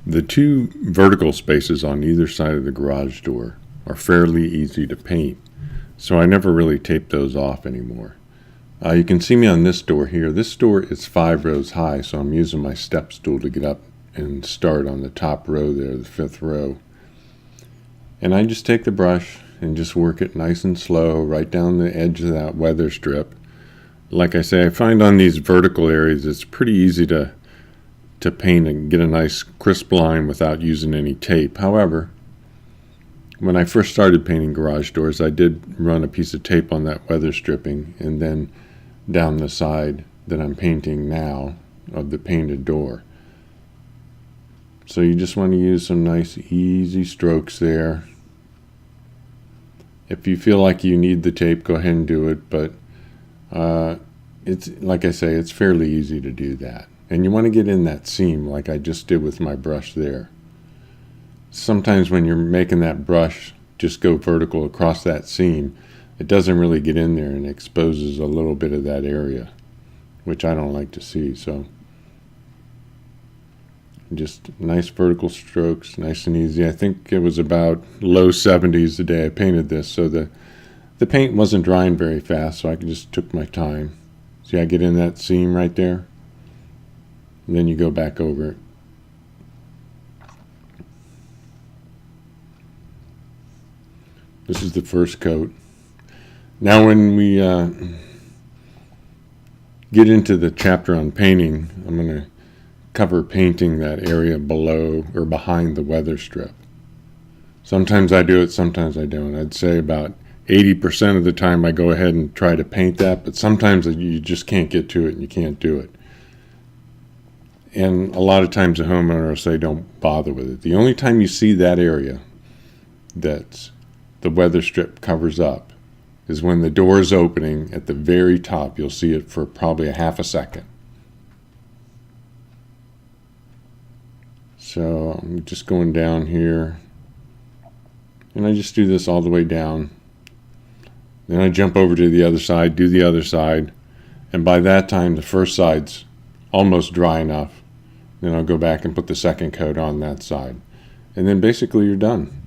The two vertical spaces on either side of the garage door are fairly easy to paint, so I never really tape those off anymore. You can see me on this door here. This door is 5 rows high, so I'm using my step stool to get up and start on the top row there, the 5th row. And I just take the brush and just work it nice and slow right down the edge of that weather strip. Like I say, I find on these vertical areas it's pretty easy to paint and get a nice crisp line without using any tape. However, when I first started painting garage doors, I did run a piece of tape on that weather stripping and then down the side that I'm painting now of the painted door. So you just want to use some nice easy strokes there. If you feel like you need the tape, go ahead and do it, but it's like I say, it's fairly easy to do that. And you want to get in that seam like I just did with my brush there. Sometimes when you're making that brush just go vertical across that seam, it doesn't really get in there and exposes a little bit of that area, which I don't like to see. So just nice vertical strokes, nice and easy. I think it was about low 70s the day I painted this, so the paint wasn't drying very fast, so I just took my time. See, I get in that seam right there, and then you go back over it. This is the first coat. Now when we get into the chapter on painting, I'm going to cover painting that area below or behind the weather strip. Sometimes I do it, sometimes I don't. I'd say about 80% of the time I go ahead and try to paint that, but sometimes you just can't get to it and you can't do it. And a lot of times the homeowner will say don't bother with it. The only time you see that area that the weather strip covers up is when the door is opening at the very top. You'll see it for probably a half a second. So I'm just going down here, and I just do this all the way down. Then I jump over to the other side, do the other side, and by that time the first side's almost dry enough. Then I'll go back and put the second coat on that side. And then basically you're done.